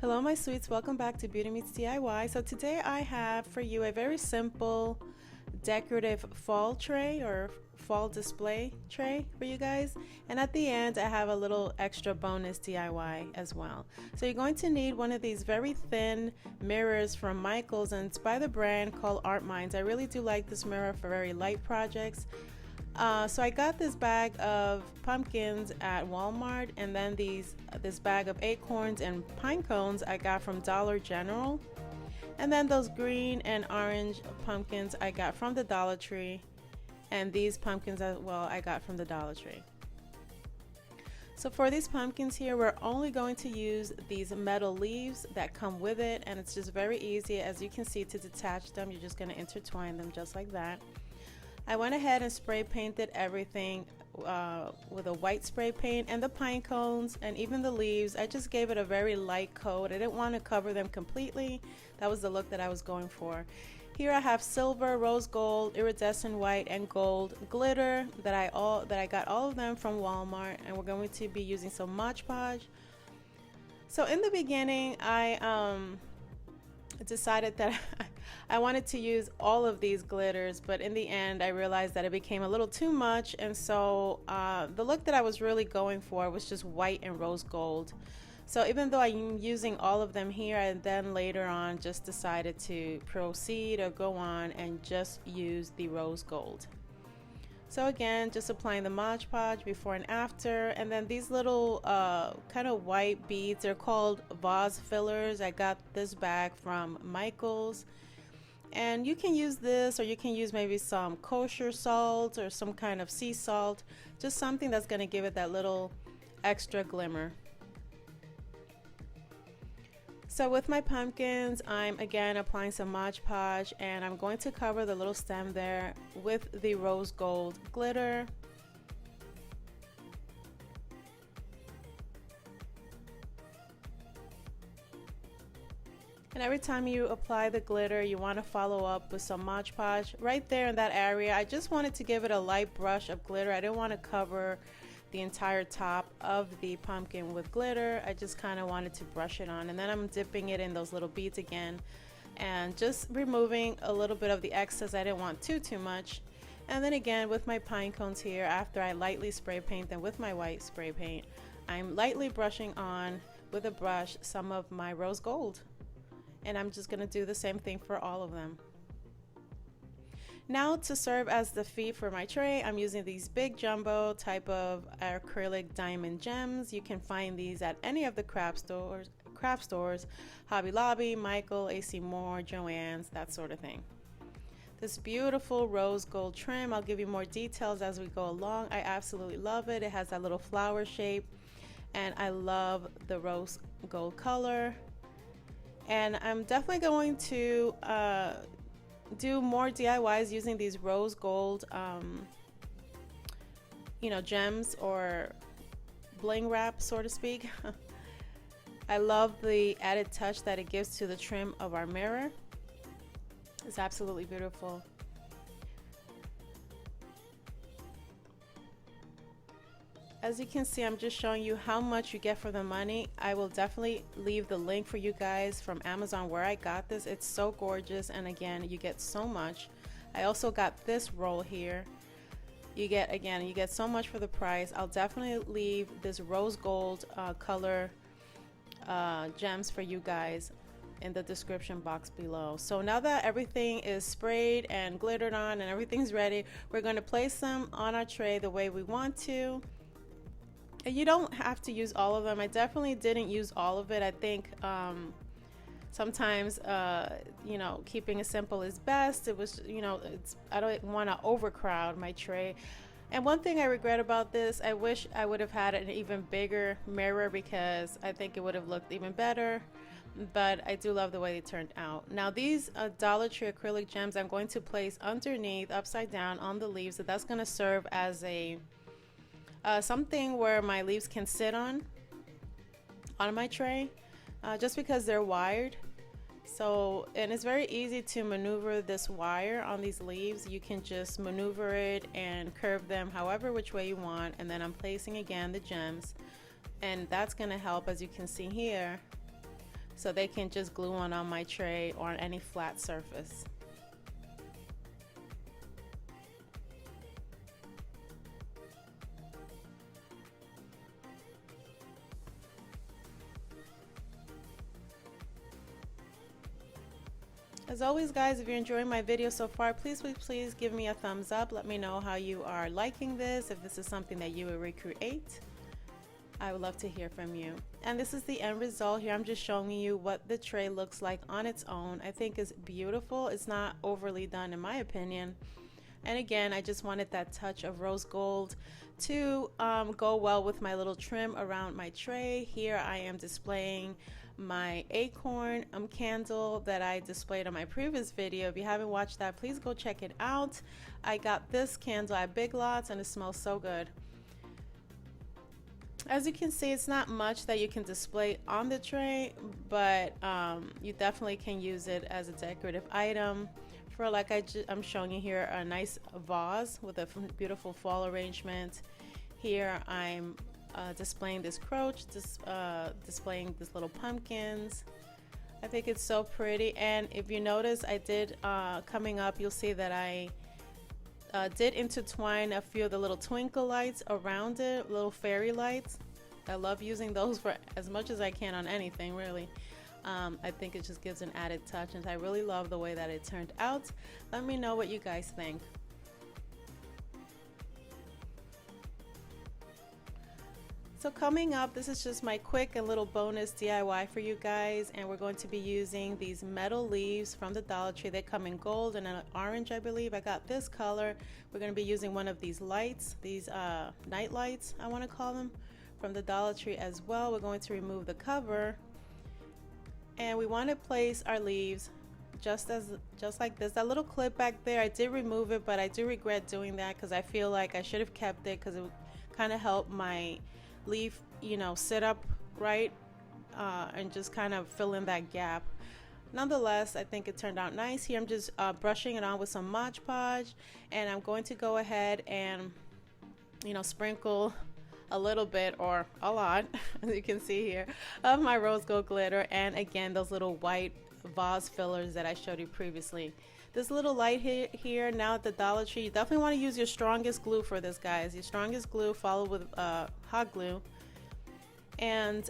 Hello my sweets, welcome back to Beauty Meets DIY. So today I have for you a very simple decorative fall tray or fall display tray for you guys, and at the end I have a little extra bonus DIY as well. So you're going to need one of these very thin mirrors from Michaels, and it's by the brand called Art Minds. I really do like this mirror for very light projects. So I got this bag of pumpkins at Walmart, and then this bag of acorns and pinecones I got from Dollar General, and then those green and orange pumpkins I got from the Dollar Tree, and these pumpkins as well I got from the Dollar Tree. So for these pumpkins here, we're only going to use these metal leaves that come with it, and it's just very easy, as you can see, to detach them. You're just going to intertwine them just like that. I went ahead and spray painted everything with a white spray paint, and the pine cones and even the leaves, I just gave it a very light coat. I didn't want to cover them completely. That was the look that I was going for. Here I have silver, rose gold, iridescent white, and gold glitter that I got all of them from Walmart, and we're going to be using some Mod Podge. So in the beginning, I decided that I wanted to use all of these glitters, but in the end I realized that it became a little too much, and so the look that I was really going for was just white and rose gold. So even though I'm using all of them here, I then later on just decided to proceed or go on and just use the rose gold. So again, just applying the Mod Podge before and after, and then these little kind of white beads, they're called vase fillers. I got this bag from Michaels, and you can use this, or you can use maybe some kosher salt or some kind of sea salt, just something that's going to give it that little extra glimmer. So with my pumpkins, I'm again applying some Mod Podge, and I'm going to cover the little stem there with the rose gold glitter. And every time you apply the glitter, you want to follow up with some Mod Podge right there in that area. I just wanted to give it a light brush of glitter. I didn't want to cover the entire top of the pumpkin with glitter. I just kind of wanted to brush it on, and then I'm dipping it in those little beads again and just removing a little bit of the excess. I didn't want too much. And then again with my pine cones here, after I lightly spray paint them with my white spray paint, I'm lightly brushing on with a brush some of my rose gold, and I'm just going to do the same thing for all of them. Now, to serve as the feet for my tray, I'm using these big jumbo type of acrylic diamond gems. You can find these at any of the craft stores, Hobby Lobby, Michael, AC Moore, Joann's, that sort of thing. This beautiful rose gold trim, I'll give you more details as we go along. I absolutely love it. It has that little flower shape, and I love the rose gold color. And I'm definitely going to do more DIYs using these rose gold gems or bling wrap, so to speak. I love the added touch that it gives to the trim of our mirror. It's absolutely beautiful. As you can see, I'm just showing you how much you get for the money. I will definitely leave the link for you guys from Amazon where I got this. It's so gorgeous, and again, you get so much. I also got this roll here. You get so much for the price. I'll definitely leave this rose gold color gems for you guys in the description box below. So now that everything is sprayed and glittered on and everything's ready, we're going to place them on our tray the way we want to. You don't have to use all of them. I definitely didn't use all of it. I think sometimes keeping it simple is best. It was I don't want to overcrowd my tray. And one thing I regret about this, I wish I would have had an even bigger mirror, because I think it would have looked even better, but I do love the way they turned out. Now these Dollar Tree acrylic gems I'm going to place underneath, upside down on the leaves. So that's going to serve as a something where my leaves can sit on my tray, just because they're wired. So, and it's very easy to maneuver this wire on these leaves. You can just maneuver it and curve them however which way you want, and then I'm placing again the gems, and that's going to help, as you can see here. so they can just glue on my tray or on any flat surface. As always, guys, if you're enjoying my video so far, please give me a thumbs up. Let me know how you are liking this, if this is something that you will recreate. I would love to hear from you. And this is the end result here. I'm just showing you what the tray looks like on its own. I think it's beautiful. It's not overly done in my opinion. And again, I just wanted that touch of rose gold to go well with my little trim around my tray. Here I am displaying my acorn candle that I displayed on my previous video. If you haven't watched that, please go check it out. I got this candle at Big Lots and it smells so good. As you can see, it's not much that you can display on the tray, but you definitely can use it as a decorative item for, like I'm showing you here, a nice vase with a beautiful fall arrangement. Here I'm displaying this crotch, displaying these little pumpkins. I think it's so pretty. And if you notice, I did coming up, you'll see that I did intertwine a few of the little twinkle lights around it, little fairy lights. I love using those for as much as I can on anything, really. I think it just gives an added touch, and I really love the way that it turned out. Let me know what you guys think. So coming up, this is just my quick and little bonus DIY for you guys, and we're going to be using these metal leaves from the Dollar Tree. They come in gold and an orange, I believe. I got this color. We're going to be using one of these lights, these night lights, I want to call them, from the Dollar Tree as well. We're going to remove the cover, and we want to place our leaves just like this. That little clip back there, I did remove it, but I do regret doing that because I feel like I should have kept it, because it would kind of help my leaf, you know, sit up right and just kind of fill in that gap. Nonetheless, I think it turned out nice. Here I'm just brushing it on with some Mod Podge, and I'm going to go ahead and, you know, sprinkle a little bit or a lot, as you can see here, of my rose gold glitter, and again those little white vase fillers that I showed you previously. This little light here now at the Dollar Tree, you definitely want to use your strongest glue for this, guys. Your strongest glue followed with hot glue. And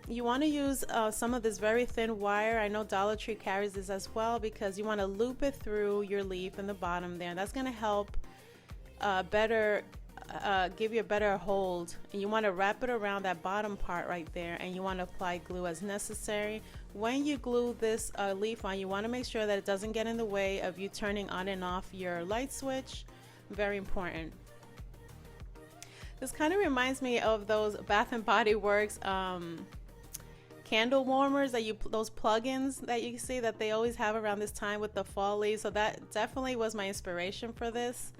you want to use some of this very thin wire. I know Dollar Tree carries this as well, because you want to loop it through your leaf in the bottom there. That's going to help give you a better hold. And you want to wrap it around that bottom part right there, and you want to apply glue as necessary. When you glue this leaf on, you want to make sure that it doesn't get in the way of you turning on and off your light switch. Very important. This kind of reminds me of those Bath and Body Works candle warmers that those plug-ins that you see that they always have around this time with the fall leaves. So that definitely was my inspiration for this.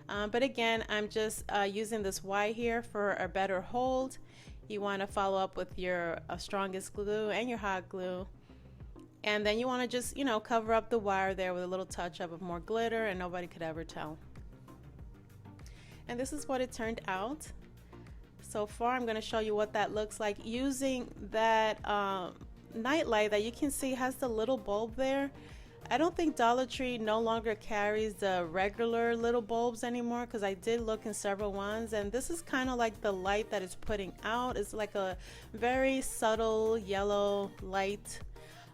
But again, I'm just using this white here for a better hold. You want to follow up with your strongest glue and your hot glue. And then you want to just, you know, cover up the wire there with a little touch up of more glitter, and nobody could ever tell. And this is what it turned out. So far, I'm going to show you what that looks like using that night light that you can see has the little bulb there. I don't think Dollar Tree no longer carries the regular little bulbs anymore, because I did look in several ones, and this is kind of like the light that it's putting out. It's like a very subtle yellow light,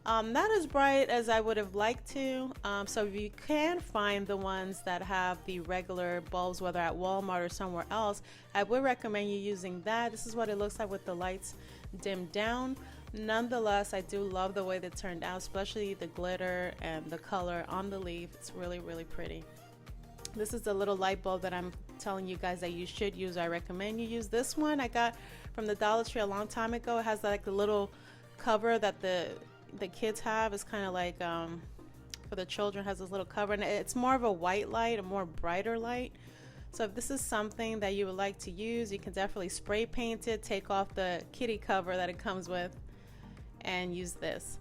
not as bright as I would have liked to. So if you can find the ones that have the regular bulbs, whether at Walmart or somewhere else, I would recommend you using that. This is what it looks like with the lights dimmed down. Nonetheless, I do love the way that turned out, especially the glitter and the color on the leaf. It's really, really pretty. This is the little light bulb that I'm telling you guys that you should use. I recommend you use this one. I got from the Dollar Tree a long time ago. It has like the little cover that the kids have. It's kind of like for the children, has this little cover, and it's more of a white light, a more brighter light. So if this is something that you would like to use, you can definitely spray paint it, take off the kitty cover that it comes with, and use this.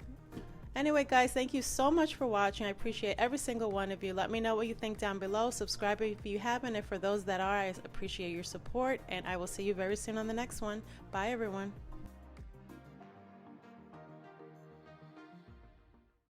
Anyway, guys, thank you so much for watching. I appreciate every single one of you. Let me know what you think down below. Subscribe if you haven't, and for those that are, I appreciate your support, and I will see you very soon on the next one. Bye, everyone.